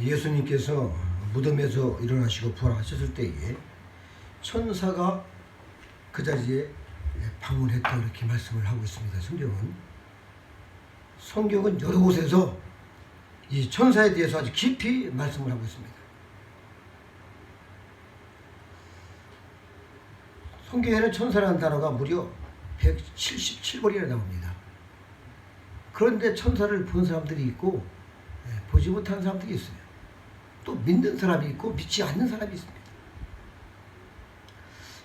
예수님께서 무덤에서 일어나시고 부활하셨을 때에 천사가 그 자리에 방문했다 이렇게 말씀을 하고 있습니다. 성경은 여러 곳에서 이 천사에 대해서 아주 깊이 말씀을 하고 있습니다. 성경에는 천사라는 단어가 무려 177번이나 나옵니다. 그런데 천사를 본 사람들이 있고 보지 못한 사람들이 있어요. 또 믿는 사람이 있고 믿지 않는 사람이 있습니다.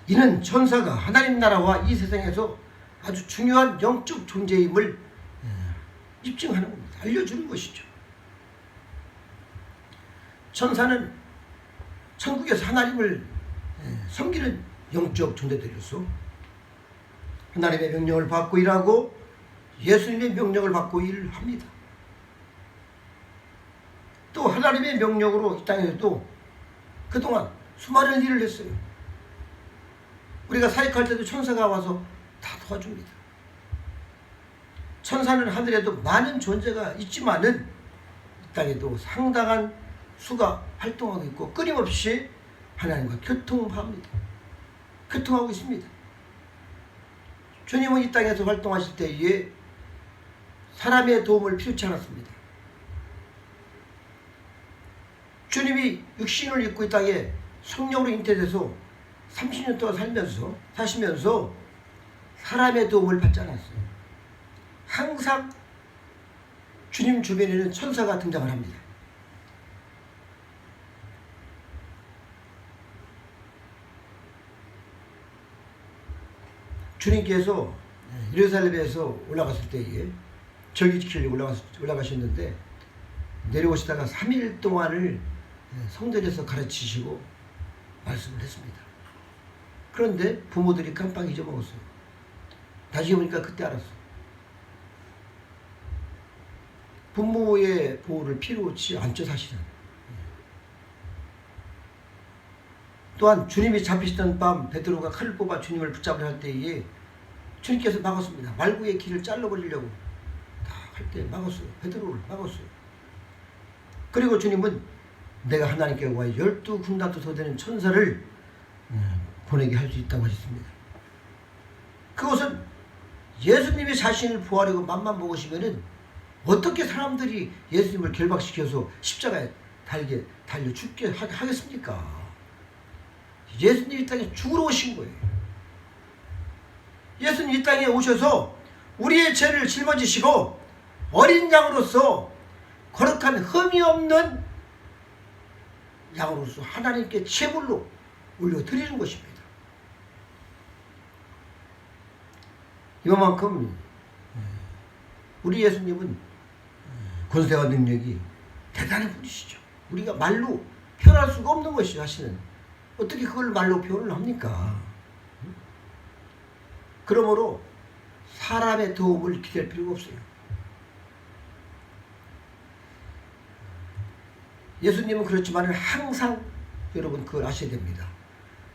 이는 천사가 하나님 나라와 이 세상에서 아주 중요한 영적 존재임을 입증하는 겁니다. 알려주는 것이죠. 천사는 천국에서 하나님을 섬기는 영적 존재들이로서 하나님의 명령을 받고 일하고 예수님의 명령을 받고 일을 합니다. 또 하나님의 명령으로 이 땅에서도 그동안 수많은 일을 했어요. 우리가 사역할 때도 천사가 와서 다 도와줍니다. 천사는 하늘에도 많은 존재가 있지만은 이 땅에도 상당한 수가 활동하고 있고 끊임없이 하나님과 교통하고 있습니다. 주님은 이 땅에서 활동하실 때에 사람의 도움을 필요치 않았습니다. 주님이 육신을 입고 이 땅에 성령으로 잉태돼서 30년 동안 사시면서 사람의 도움을 받지 않았어요. 항상 주님 주변에는 천사가 등장을 합니다. 주님께서 예루살렘에서 올라갔을 때에 절기 지키려고 올라가셨는데 내려오시다가 3일 동안을 성전에서 가르치시고 말씀을 했습니다. 그런데 부모들이 깜빡 잊어먹었어요. 나중에 보니까 그때 알았어요. 부모의 보호를 필요치 않죠, 사실은. 또한 주님이 잡히시던 밤 베드로가 칼을 뽑아 주님을 붙잡으려 할 때에 주님께서 막았습니다. 말구의 길을 잘라버리려고 다 할 때 막았어요. 베드로를 막았어요. 그리고 주님은 내가 하나님께 구하여 12군단도 더 되는 천사를 보내게 할 수 있다고 하셨습니다. 그것은 예수님이 자신을 부활하고 맘만 먹으시면은 어떻게 사람들이 예수님을 결박시켜서 십자가에 달려 죽게 하겠습니까? 예수님이 이 땅에 죽으러 오신 거예요. 예수님 이 땅에 오셔서 우리의 죄를 짊어지시고 어린 양으로서 거룩한 흠이 없는 양으로서 하나님께 제물로 올려드리는 것입니다. 이만큼 우리 예수님은 권세와 능력이 대단한 분이시죠. 우리가 말로 표현할 수가 없는 것이죠. 사실은 어떻게 그걸 말로 표현을 합니까? 그러므로 사람의 도움을 기대할 필요가 없어요. 예수님은 그렇지만 항상 여러분 그걸 아셔야 됩니다.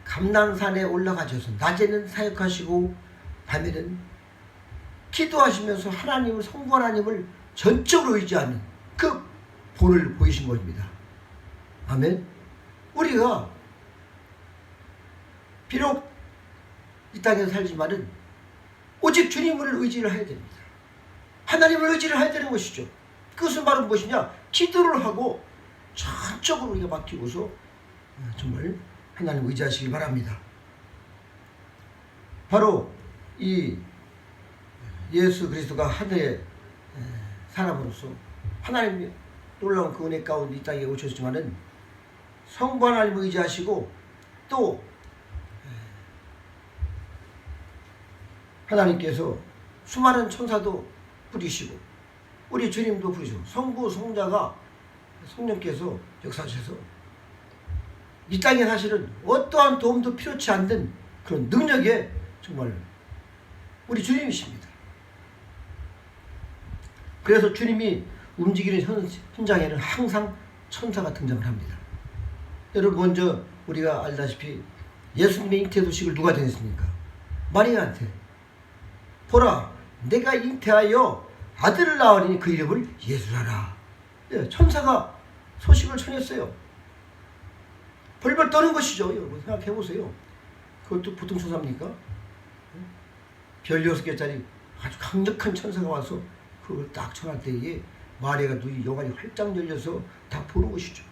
감난산에 올라가셔서 낮에는 사역하시고 밤에는 기도하시면서 하나님을, 성부 하나님을 전적으로 의지하는 그 본을 보이신 것입니다. 아멘. 우리가 비록 이 땅에서 살지만은 오직 주님을 의지를 해야 됩니다. 하나님을 의지를 해야 되는 것이죠. 그것은 바로 무엇이냐? 기도를 하고 전적으로 우리가 맡기고서 정말 하나님을 의지하시길 바랍니다. 바로 이 예수 그리스도가 하늘의 사람으로서 하나님의 놀라운 그 은혜 가운데 이 땅에 오셨지만은 성부 하나님을 의지하시고 또 하나님께서 수많은 천사도 부리시고 우리 주님도 부리시고 성부 성자가 성령께서 역사하셔서 이 땅에 사실은 어떠한 도움도 필요치 않는 그런 능력의 정말 우리 주님이십니다. 그래서 주님이 움직이는 현장에는 항상 천사가 등장을 합니다. 여러분 먼저 우리가 알다시피 예수님의 잉태 소식을 누가 전했습니까? 마리아한테. 보라, 내가 잉태하여 아들을 낳으리니 그 이름을 예수라라. 천사가 소식을 전했어요. 벌벌 떠는 것이죠. 여러분 생각해 보세요. 그것도 보통 천사입니까? 별 6개짜리 아주 강력한 천사가 와서 그걸 딱 전할 때에 마리아가 눈이 여관이 활짝 열려서 다 보는 것이죠.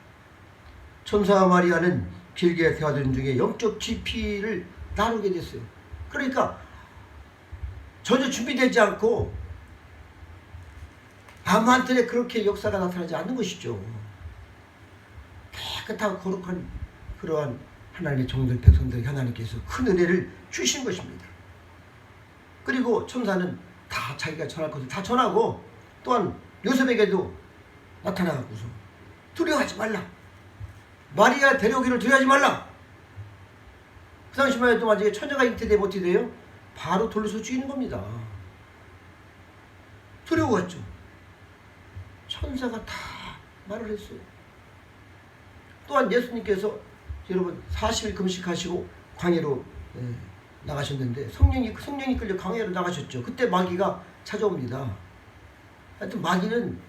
천사와 마리아는 길게 대화되는 중에 영적 깊이를 나누게 됐어요. 그러니까 전혀 준비되지 않고 아무한테나 그렇게 역사가 나타나지 않는 것이죠. 깨끗하고 거룩한 그러한 하나님의 종들 백성들 하나님께서 큰 은혜를 주신 것입니다. 그리고 천사는 다 자기가 전할 것을 다 전하고 또한 요셉에게도 나타나갖고서 두려워하지 말라. 마리아 데려오기를 두려워하지 말라. 그 당시만 해도 만약에 처녀가 잉태되면 어떻게 돼요? 바로 돌려서 죽이는 겁니다. 두려워했죠. 천사가 다 말을 했어요. 또한 예수님께서 여러분 40일 금식하시고 광야로 나가셨는데 성령이 끌려 광야로 나가셨죠. 그때 마귀가 찾아옵니다. 하여튼 마귀는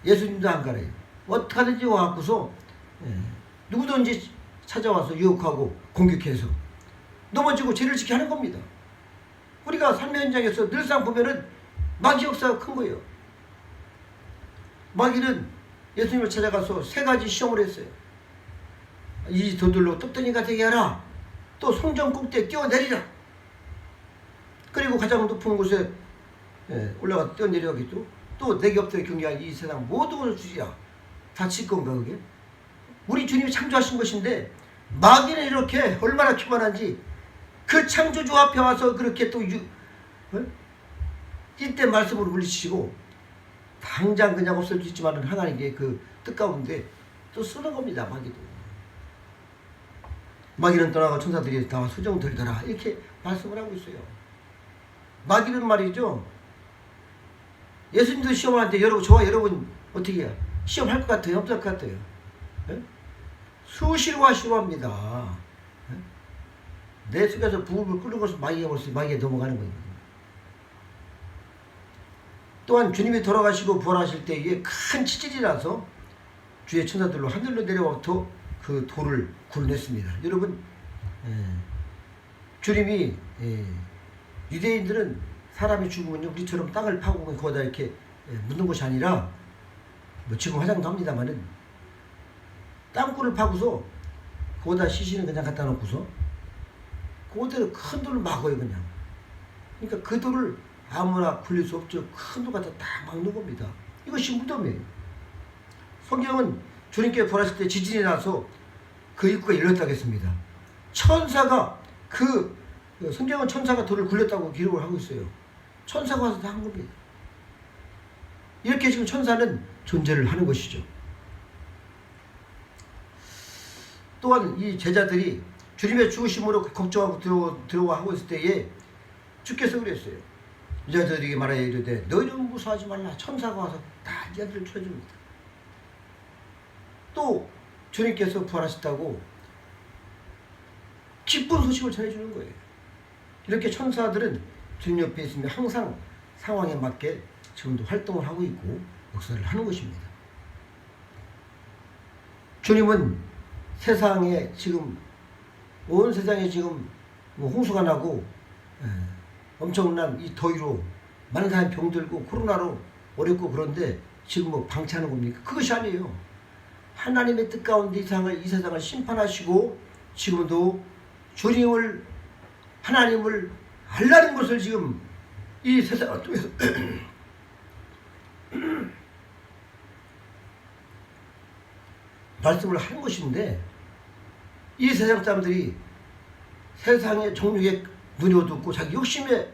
예수님도 안 가래요. 어떻게 하든지 와갖고서 누구든지 찾아와서 유혹하고 공격해서 넘어지고 죄를 지게 하는 겁니다. 우리가 삶의 현장에서 늘상 보면은 마귀 역사가 큰 거예요. 마귀는 예수님을 찾아가서 3가지 시험을 했어요. 이 돌들로 떡덩이가 되게 하라. 또 성전 꼭대기에 뛰어내리라. 그리고 가장 높은 곳에 올라가 뛰어내려가겠죠. 또 내게 없도록 경계한 이 세상 모든 것을 주지라. 다 칠 건가 그게? 우리 주님이 창조하신 것인데 마귀는 이렇게 얼마나 기만한지 그 창조주 앞에 와서 그렇게 또 이때 말씀으로 물리치시고 당장 그냥 없을 수 있지만 하나님께 그 뜻 가운데 또 쓰는 겁니다. 마귀도. 마귀는 떠나가 천사들이 다 수정들더라. 이렇게 말씀을 하고 있어요. 마귀는 말이죠. 예수님도 시험하는데 저와 여러분 어떻게 해요? 시험할 것 같아요? 없을 것 같아요? 수시로와 시로합니다. 내 속에서 부부를 끓는 것을 마귀에 넘어가는 거예요. 또한 주님이 돌아가시고 부활하실 때에 큰 치질이라서 주의 천사들로 하늘로 내려와서 그 돌을 구원했습니다. 여러분 주님이 유대인들은 사람이 죽으면 우리처럼 땅을 파고 거기다 이렇게 묻는 것이 아니라 뭐 지금 화장도 합니다만은 땅굴을 파고서 거기다 시신을 그냥 갖다 놓고서 그대로 큰 돌을 막아요 그냥. 그러니까 그 돌을 아무나 굴릴 수 없죠. 큰 돌 갖다 딱 막는 겁니다. 이것이 무덤이에요. 성경은 주님께 부활하실 때 지진이 나서 그 입구가 열렸다고 했습니다. 천사가 성경은 천사가 돌을 굴렸다고 기록을 하고 있어요. 천사가 와서 다 한 겁니다. 이렇게 지금 천사는 존재를 하는 것이죠. 또한 이 제자들이 주님의 죽으심으로 걱정하고 두려워하고 있을 때에 주께서 그랬어요. 여자들에게 말하여 이르되 너희는 무서워하지 말라. 천사가 와서 다 이야기를 들어줍니다. 또 주님께서 부활하셨다고 기쁜 소식을 전해주는 거예요. 이렇게 천사들은 주님 옆에 있으면 항상 상황에 맞게 지금도 활동을 하고 있고 역사를 하는 것입니다. 주님은 세상에 지금 온 세상에 지금 홍수가 나고 엄청난 이 더위로 많은 사람이 병들고 코로나로 어렵고 그런데 지금 뭐 방치하는 겁니까? 그것이 아니에요. 하나님의 뜻 가운데 이 세상을 심판하시고 지금도 주님을 하나님을 알라는 것을 지금 이 세상을 통해서 말씀을 하는 것인데 이 세상 사람들이 세상의 종류에 눈이 어둡고 자기 욕심에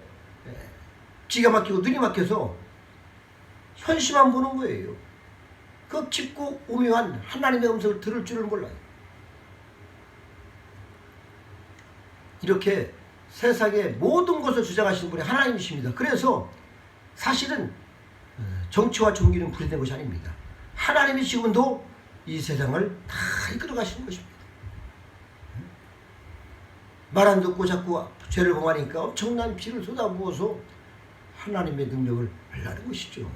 기가 막히고 눈이 막혀서 현실만 보는 거예요. 그 깊고 오묘한 하나님의 음성을 들을 줄을 몰라요. 이렇게 세상의 모든 것을 주장하시는 분이 하나님이십니다. 그래서 사실은 정치와 종교는 분리된 것이 아닙니다. 하나님이 지금도 이 세상을 다 이끌어 가시는 것입니다. 말 안 듣고 자꾸 죄를 범하니까 엄청난 피를 쏟아부어서 하나님의 능력을 알라는 것이죠.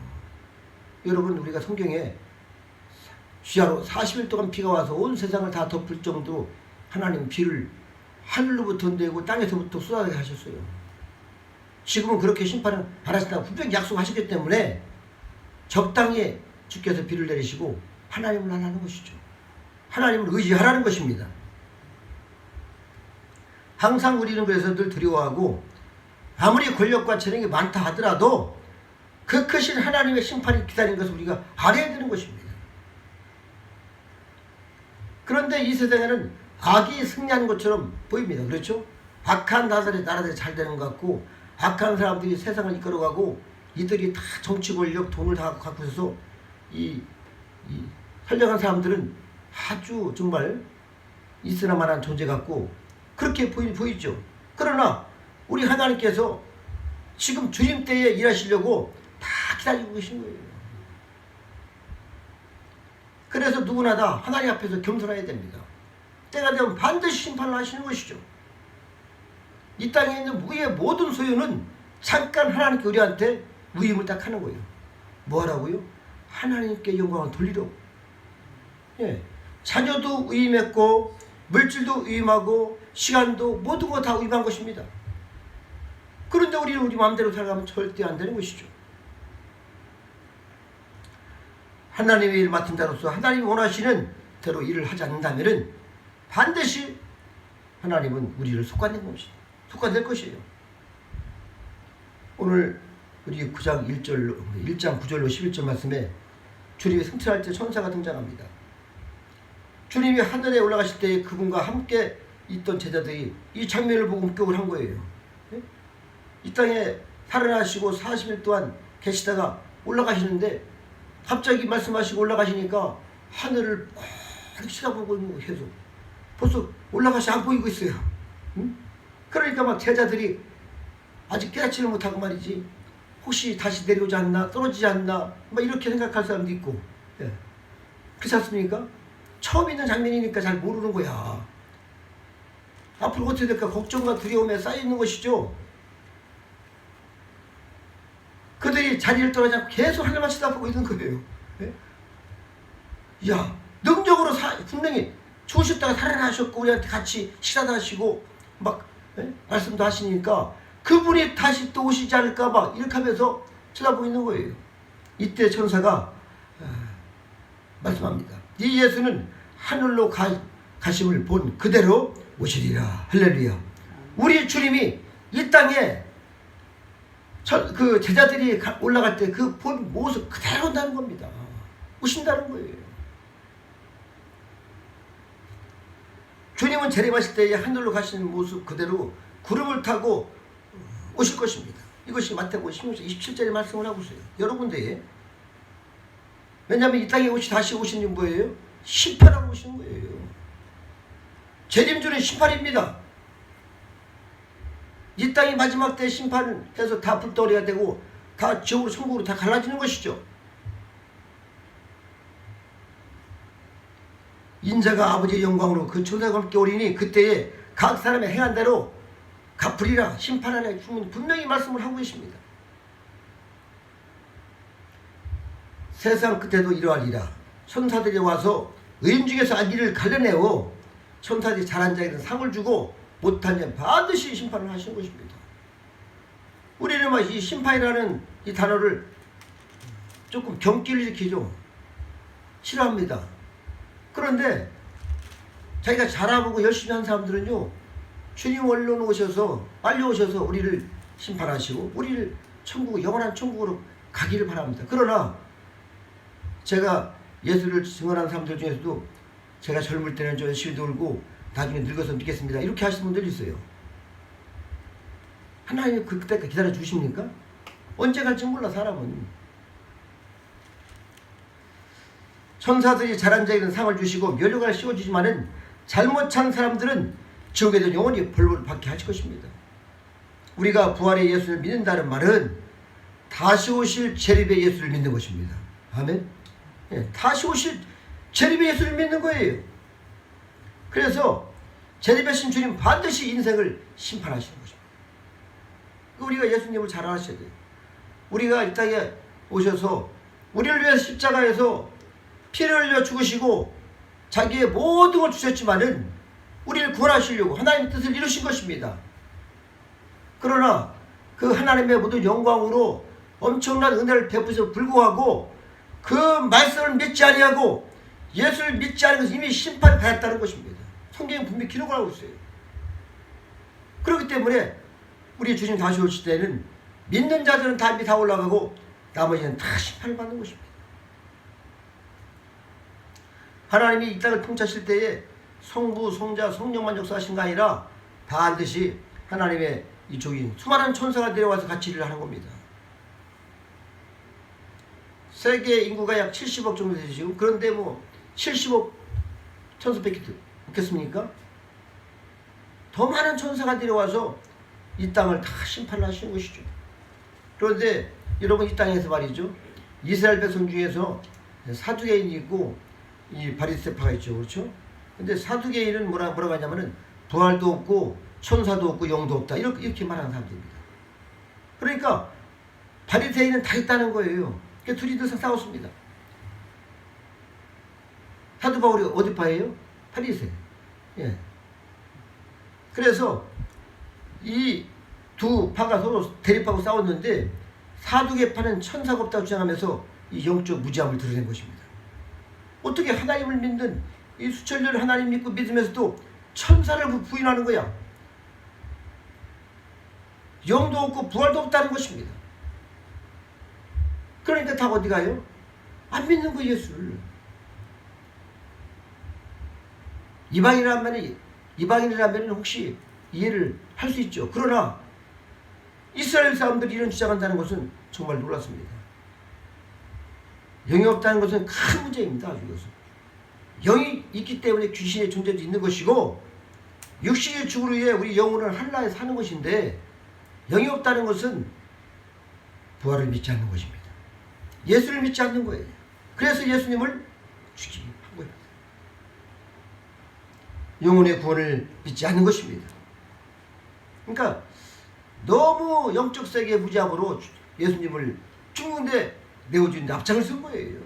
여러분 우리가 성경에 주야로 40일 동안 비가 와서 온 세상을 다 덮을 정도로 하나님 비를 하늘로부터 내고 땅에서부터 쏟아내게 하셨어요. 지금은 그렇게 심판을 안 하신다고 분명히 약속하셨기 때문에 적당히 주께서 비를 내리시고 하나님을 하라는 것이죠. 하나님을 의지하라는 것입니다. 항상 우리는 그래서 늘 두려워하고 아무리 권력과 재능이 많다 하더라도 그 크신 하나님의 심판이 기다리는 것을 우리가 알아야 되는 것입니다. 그런데 이 세상에는 악이 승리하는 것처럼 보입니다. 그렇죠? 악한 나라들이 잘 되는 것 같고 악한 사람들이 세상을 이끌어가고 이들이 다 정치 권력 돈을 다 갖고 있어서 이 선량한 사람들은 아주 정말 있으나 마나한 존재 같고 그렇게 보이죠. 그러나 우리 하나님께서 지금 주님 때에 일하시려고 다 기다리고 계신 거예요. 그래서 누구나 다 하나님 앞에서 겸손해야 됩니다. 때가 되면 반드시 심판을 하시는 것이죠. 이 땅에 있는 우리의 모든 소유는 잠깐 하나님께 우리한테 위임을 딱 하는 거예요. 뭐 하라고요? 하나님께 영광을 돌리려고. 예. 자녀도 위임했고 물질도 위임하고 시간도 모든 거 다 위임한 것입니다. 그런데 우리는 우리 마음대로 살아가면 절대 안 되는 것이죠. 하나님의 일을 맡은 자로서 하나님이 원하시는 대로 일을 하지 않는다면 반드시 하나님은 우리를 속관될 것이에요. 오늘 우리 9장 1장 9절로 11절 말씀에 주님이 승천할 때 천사가 등장합니다. 주님이 하늘에 올라가실 때 그분과 함께 있던 제자들이 이 장면을 보고 목격을 한 거예요. 이 땅에 살아나시고 40일 동안 계시다가 올라가시는데 갑자기 말씀하시고 올라가시니까 하늘을 막 쳐다보고 있는 거예요. 계속. 벌써 올라가시 안 보이고 있어요. 응? 그러니까 막 제자들이 아직 깨닫지를 못하고 말이지 혹시 다시 내려오지 않나 떨어지지 않나 막 이렇게 생각할 사람도 있고 예. 그렇지 않습니까? 처음 있는 장면이니까 잘 모르는 거야. 앞으로 어떻게 될까 걱정과 두려움에 쌓여있는 것이죠. 그들이 자리를 떠나지 않고 계속 하늘만 쳐다보고 있는 거예요. 예? 야, 능력으로 분명히 죽으셨다가 살아나셨고 우리한테 같이 식사도 하시고 막 예? 말씀도 하시니까 그분이 다시 또 오시지 않을까 막 이렇게 하면서 쳐다보고 있는 거예요. 이때 천사가 말씀합니다. 이 예수는 하늘로 가심을 본 그대로 오시리라. 할렐루야. 우리 주님이 이 땅에 그 제자들이 올라갈 때 그 본 모습 그대로 온다는 겁니다. 오신다는 거예요. 주님은 재림하실 때에 하늘로 가시는 모습 그대로 구름을 타고 오실 것입니다. 이것이 마태복음 16장 27절의 말씀을 하고 있어요. 여러 군데에. 왜냐하면 이 땅에 다시 오시는 거예요. 심판하러 오시는 거예요. 재림주는 심판입니다. 이 땅이 마지막 때 심판해서 다 불덩어리가 되고 다 지옥으로 천국으로 다 갈라지는 것이죠. 인자가 아버지의 영광으로 그 천사가 함께 오리니 그때에 각 사람의 행한 대로 갚으리라. 심판하는 주문 분명히 말씀을 하고 계십니다. 세상 끝에도 이러하리라. 천사들이 와서 의인 중에서 악인을 갈라내어 천사들이 잘한 자에게는 상을 주고 못한 자는 반드시 심판을 하시는 것입니다. 우리는 막 이 심판이라는 이 단어를 조금 경기를 일으키죠. 싫어합니다. 그런데 자기가 잘하고 열심히 한 사람들은요, 주님 얼른 오셔서 빨리 오셔서 우리를 심판하시고 우리를 영원한 천국으로 가기를 바랍니다. 그러나 제가 예수를 증언한 사람들 중에서도 제가 젊을 때는 좀 열심히 놀고 나중에 늙어서 믿겠습니다 이렇게 하시는 분들이 있어요. 하나님이 그때까지 기다려 주십니까? 언제 갈지 몰라. 사람은 천사들이 잘한 자에게는 상을 주시고 멸류관을 씌워주지만은 잘못 찬 사람들은 지옥에서 영원히 벌을 받게 하실 것입니다. 우리가 부활의 예수를 믿는다는 말은 다시 오실 재림의 예수를 믿는 것입니다. 아멘. 예, 다시 오실 재림의 예수를 믿는 거예요. 그래서 재림하신 주님 반드시 인생을 심판하시는 것입니다. 우리가 예수님을 잘 아셔야 돼요. 우리가 이 땅에 오셔서 우리를 위해서 십자가에서 피를 흘려 죽으시고 자기의 모든 걸 주셨지만은 우리를 구원하시려고 하나님의 뜻을 이루신 것입니다. 그러나 그 하나님의 모든 영광으로 엄청난 은혜를 베푸셔 불구하고 그 말씀을 믿지 아니하고 예수를 믿지 않은 것은 이미 심판을 받았다는 것입니다. 성경에 분명히 기록을 하고 있어요. 그렇기 때문에 우리 주님 다시 오실 때는 믿는 자들은 다 올라가고 나머지는 다 심판을 받는 것입니다. 하나님이 이 땅을 통치하실 때에 성부, 성자, 성령만 역사하신 게 아니라 반드시 하나님의 이 종인 수많은 천사가 내려와서 같이 일을 하는 겁니다. 세계 인구가 약 70억 정도 되죠 지금. 그런데 뭐 70억 천사밖에 없겠습니까? 더 많은 천사가 내려와서 이 땅을 다 심판을 하시는 것이죠. 그런데 여러분 이 땅에서 말이죠. 이스라엘 백성 중에서 사두개인이 있고 이 바리새파가 있죠. 그렇죠? 근데 사두개인은 뭐라고 하냐면은 부활도 없고 천사도 없고 영도 없다. 이렇게 말하는 사람들입니다. 그러니까 바리새인은 다 있다는 거예요. 그러니까 둘이 늘 싸웠습니다. 사도 바울이 어디 파예요? 바리새. 예. 그래서 이 두 파가 서로 대립하고 싸웠는데 사두개파는 천사가 없다고 주장하면서 이 영적 무지함을 드러낸 것입니다. 어떻게 하나님을 믿는 이 수천년 하나님 믿고 믿으면서도 천사를 부인하는 거야. 영도 없고 부활도 없다는 것입니다. 그러니까 다 어디 가요? 안 믿는 거 예수를. 이방인이라면 혹시 이해를 할 수 있죠. 그러나 이스라엘 사람들이 이런 주장한다는 것은 정말 놀랐습니다. 영이 없다는 것은 큰 문제입니다. 아주 이것은. 영이 있기 때문에 귀신의 존재도 있는 것이고 육신의 죽을 위해 우리 영혼을 한라에 사는 것인데 영이 없다는 것은 부활을 믿지 않는 것입니다. 예수를 믿지 않는 거예요. 그래서 예수님을 죽이한 거예요. 영혼의 구원을 믿지 않는 것입니다. 그러니까 너무 영적 세계의 무지함으로 예수님을 죽는데 내어주는데 앞장을 쓴 거예요.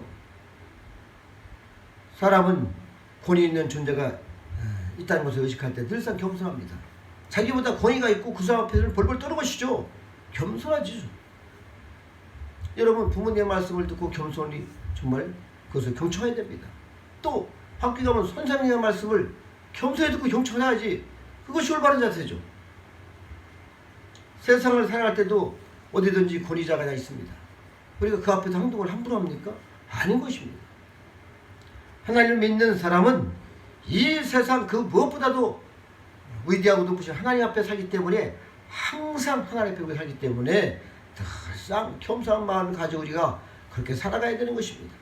사람은 권위 있는 존재가 있다는 것을 의식할 때 늘상 겸손합니다. 자기보다 권위가 있고 그 사람 앞에서는 벌벌 떠는 것이죠. 겸손하지. 여러분 부모님의 말씀을 듣고 겸손히 정말 그것을 경청해야 됩니다. 또 학교 가면 선생님의 말씀을 겸손히 듣고 경청해야지. 그것이 올바른 자세죠. 세상을 살아갈 때도 어디든지 권위자가 다 있습니다. 우리가 그 앞에서 행동을 함부로 합니까? 아닌 것입니다. 하나님을 믿는 사람은 이 세상 그 무엇보다도 위대하고 높으신 하나님 앞에 살기 때문에 항상 하나님 앞에 살기 때문에 늘상 겸손한 마음을 가지고 우리가 그렇게 살아가야 되는 것입니다.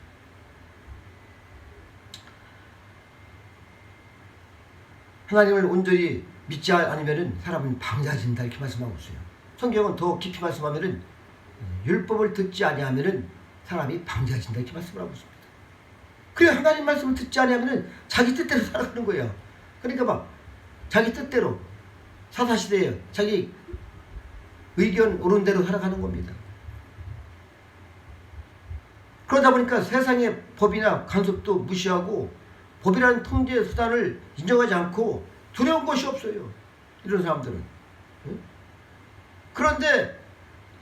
하나님을 온전히 믿지 않으면 사람은 방자해진다 이렇게 말씀하고 있어요. 성경은 더 깊이 말씀하면 율법을 듣지 아니하면 사람이 방자해진다 이렇게 말씀을 하고 있습니다. 그래 하나님 말씀을 듣지 아니하면 자기 뜻대로 살아가는 거예요. 그러니까 막 자기 뜻대로 사사시대에 자기 의견 옳은 대로 살아가는 겁니다. 그러다 보니까 세상의 법이나 간섭도 무시하고 법이라는 통제 수단을 인정하지 않고 두려운 것이 없어요. 이런 사람들은. 그런데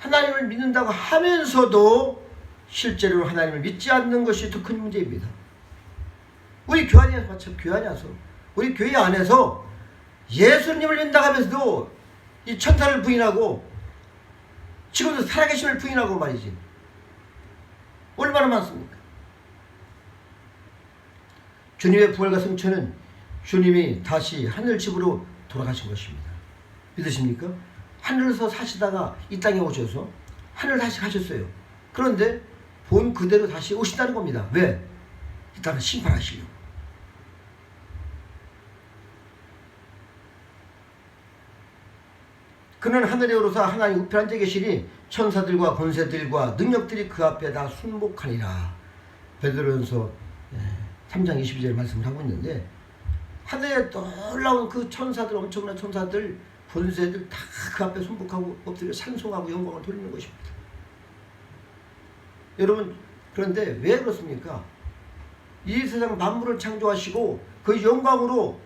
하나님을 믿는다고 하면서도 실제로 하나님을 믿지 않는 것이 더 큰 문제입니다. 우리 교회 안에서 마찬가지 교회 안에서 우리 교회 안에서 예수님을 믿는다고 하면서도 이 천사를 부인하고 지금도 살아계심을 부인하고 말이지. 얼마나 많습니까? 주님의 부활과 승천은 주님이 다시 하늘집으로 돌아가신 것입니다. 믿으십니까? 하늘에서 사시다가 이 땅에 오셔서 하늘 다시 가셨어요. 그런데 본 그대로 다시 오신다는 겁니다. 왜? 이 땅을 심판하시려고. 그는 하늘에 오르사 하나님 우편 앉아 계시니 천사들과 권세들과 능력들이 그 앞에 다 순복하니라. 베드로전서 3장 22절 말씀을 하고 있는데 하늘에 놀라운 그 천사들, 엄청난 천사들, 권세들 다 그 앞에 순복하고 엎드려 찬송하고 영광을 돌리는 것입니다. 여러분 그런데 왜 그렇습니까? 이 세상 만물을 창조하시고 그 영광으로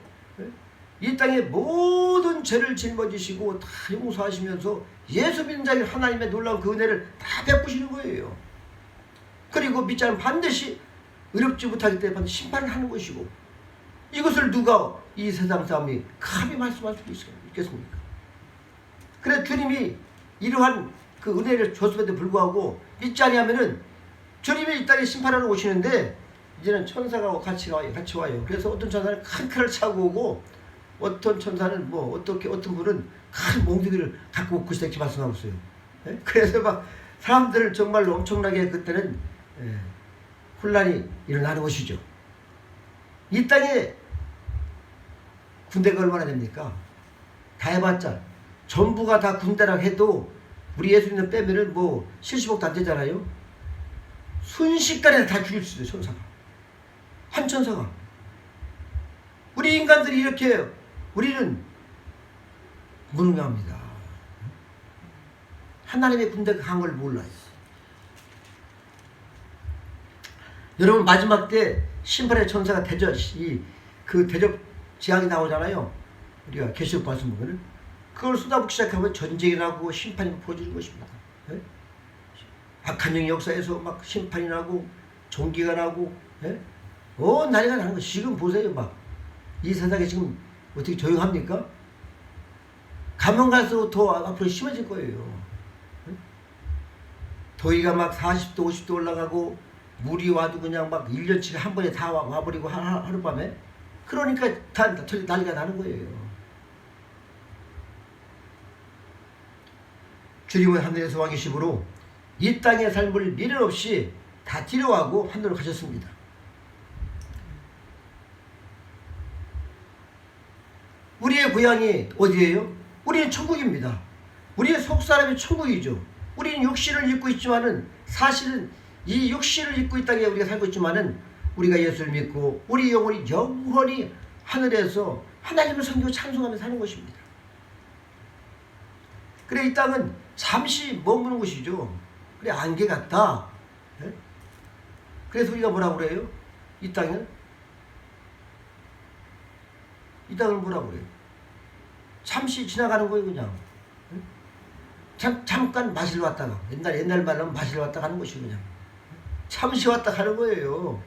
이 땅의 모든 죄를 짊어지시고 다 용서하시면서 예수 믿는 자에게 하나님의 놀라운 그 은혜를 다 베푸시는 거예요. 그리고 믿지 않으면 반드시 의롭지 못하기 때문에 반드시 심판을 하는 것이고, 이것을 누가 이 세상 사람이 감히 말씀할 수 있겠습니까? 그래 주님이 이러한 그 은혜를 줬음에도 불구하고 믿지 아니하면은 주님이 이 땅에 심판하러 오시는데 이제는 천사가 같이 와요. 그래서 어떤 천사는 큰 칼을 차고 오고, 어떤 천사는 어떤 분은 큰 몽둥이를 갖고 오고 이렇게 말씀하고 있어요. 예? 그래서 막 사람들 정말로 엄청나게 그때는 혼란이 일어나는 것이죠. 이 땅에 군대가 얼마나 됩니까? 다 해봤자 전부가 다 군대라 해도 우리 예수님을 빼면은 70억도 안 되잖아요. 순식간에 다 죽일 수 있어요. 천사가. 한 천사가. 우리 인간들이 이렇게, 우리는 무능합니다. 하나님의 군대가 간 걸 몰라요. 여러분 마지막 때 심판의 천사가 그 대접 재앙이 나오잖아요. 우리가 계시록 말씀 보면은 그걸 쏟아붓기 시작하면 전쟁이 나고 심판이 벌어지는 것입니다. 예? 악한 영의 역사에서 막 심판이 나고 종기가 나고, 예? 난리가 나는 거. 지금 보세요. 막 이 세상에 지금 어떻게 조용합니까? 가면 갈수록 더 앞으로 심해질 거예요. 예? 더위가 막 40도 50도 올라가고 물이 와도 그냥 막 1년치가 한 번에 다 와버리고 하룻밤에. 그러니까 다 난리가 나는 거예요. 주님은 하늘에서 와 계심으로 이 땅의 삶을 미련 없이 다 뒤로하고 하늘로 가셨습니다. 우리의 고향이 어디예요? 우리는 천국입니다. 우리의 속사람이 천국이죠. 우리는 육신을 입고 있지만은 사실은 이 육신을 입고 이 땅에 우리가 살고 있지만은 우리가 예수를 믿고 우리 영혼이 영원히 하늘에서 하나님을 섬기고 찬송하며 사는 것입니다. 그래 이 땅은 잠시 머무는 곳이죠. 그래 안개 같다. 네? 그래서 우리가 뭐라고 그래요? 이 땅을 뭐라고 그래요? 잠시 지나가는 거예요. 그냥 잠깐 마시러 왔다가, 옛날 말로 하면 마시러 왔다가 하는 것이고, 그냥 잠시 왔다 가는 거예요.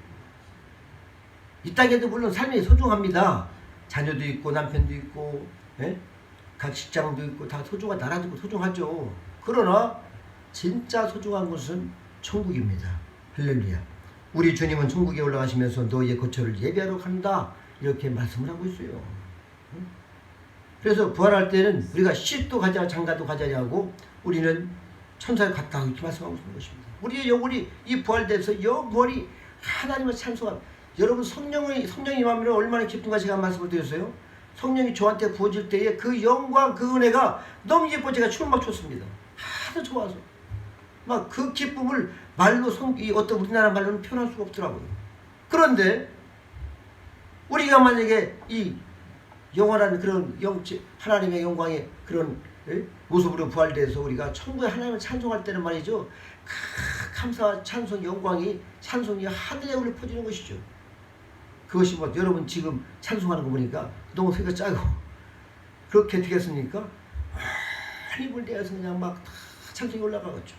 이 땅에도 물론 삶이 소중합니다. 자녀도 있고 남편도 있고, 예? 각 직장도 있고 다 나라도 소중하죠. 그러나 진짜 소중한 것은 천국입니다. 할렐루야. 우리 주님은 천국에 올라가시면서 너희의 거처를 예비하러 간다, 이렇게 말씀을 하고 있어요. 그래서 부활할 때는 우리가 시도 가자 장가도 가자냐 하고 우리는 천사에 갔다, 이렇게 말씀하고 있는 것입니다. 우리의 영혼이 이 부활돼서 영원히 하나님을 찬송한, 여러분 성령이 임하면 얼마나 기쁜가 제가 말씀을 드렸어요. 성령이 저한테 부어질 때에 그 영광 그 은혜가 너무 예뻐 제가 춤을 막 췄습니다. 하도 좋아서 막 그 기쁨을 말로 어떤 우리나라 말로는 표현할 수가 없더라고요. 그런데 우리가 만약에 이 영원한 그런 하나님의 영광의 그런 모습으로 부활돼서 우리가 천국에 하나님을 찬송할 때는 말이죠, 감사와 찬송 찬송이 하늘에 울려 퍼지는 것이죠. 그것이 여러분 지금 찬송하는 거 보니까 너무 소리가 짜고 그렇게 되겠습니까? 힘을 내서 그냥 막 다 찬송이 올라가겠죠.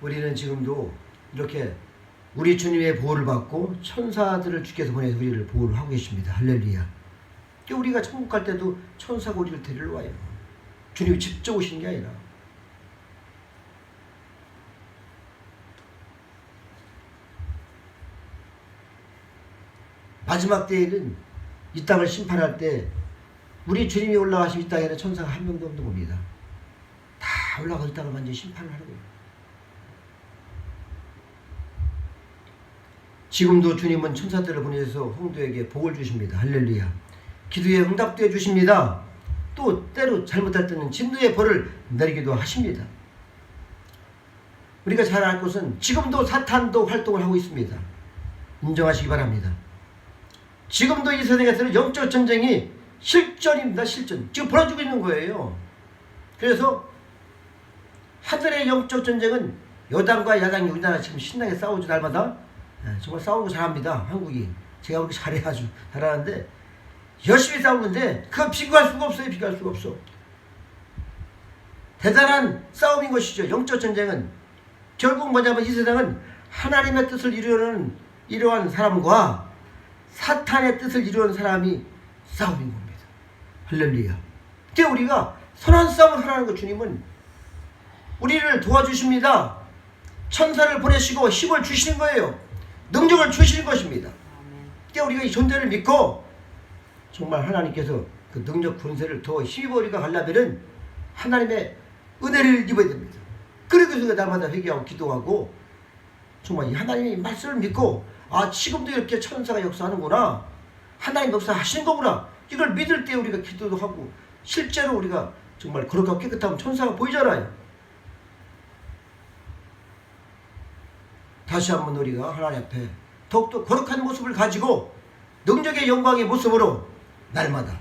우리는 지금도 이렇게 우리 주님의 보호를 받고 천사들을 주께서 보내서 우리를 보호를 하고 계십니다. 할렐루야. 우리가 천국 갈 때도 천사가 우리를 데리러 와요. 주님이 직접 오시는 게 아니라. 마지막 때에는 이 땅을 심판할 때 우리 주님이 올라가신 이 땅에는 천사가 한 명도 없는 겁니다. 다 올라가서 이 땅을 완전히 심판을 하는 거예요. 지금도 주님은 천사들을 보내서 홍도에게 복을 주십니다. 할렐루야. 기도에 응답도 해주십니다. 또 때로 잘못할 때는 진노의 벌을 내리기도 하십니다. 우리가 잘 알 것은 지금도 사탄도 활동을 하고 있습니다. 인정하시기 바랍니다. 지금도 이 세상에서는 영적 전쟁이 실전입니다. 실전. 지금 벌어지고 있는 거예요. 그래서 하늘의 영적 전쟁은 여당과 야당이 우리나라 지금 신나게 싸우죠 날마다. 정말 싸우는 거 잘합니다 한국이. 제가 그렇게 잘해 아주 잘하는데 열심히 싸우는데 그거 비교할 수가 없어요. 비교할 수가 없어. 대단한 싸움인 것이죠. 영적 전쟁은 결국 뭐냐면 이 세상은 하나님의 뜻을 이루는 이러한 사람과 사탄의 뜻을 이루는 사람이 싸움인 겁니다. 할렐루야. 그때 우리가 선한 싸움을 하라는 것. 주님은 우리를 도와주십니다. 천사를 보내시고 힘을 주시는 거예요. 능력을 주시는 것입니다. 그때 우리가 이 존재를 믿고 정말 하나님께서 그 능력 군세를 더 힘입어 우리가 가려면은 하나님의 은혜를 입어야 됩니다. 그러기 위해서 날마다 회개하고 기도하고 정말 이 하나님의 말씀을 믿고 지금도 이렇게 천사가 역사하는구나. 하나님 역사하시는 거구나. 이걸 믿을 때 우리가 기도도 하고 실제로 우리가 정말 거룩하고 깨끗하면 천사가 보이잖아요. 다시 한번 우리가 하나님 앞에 더욱더 거룩한 모습을 가지고 능력의 영광의 모습으로 날마다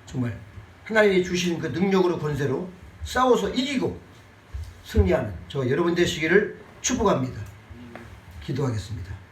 정말 하나님이 주신 그 능력으로 권세로 싸워서 이기고 승리하는 저 여러분 되시기를 축복합니다. 기도하겠습니다.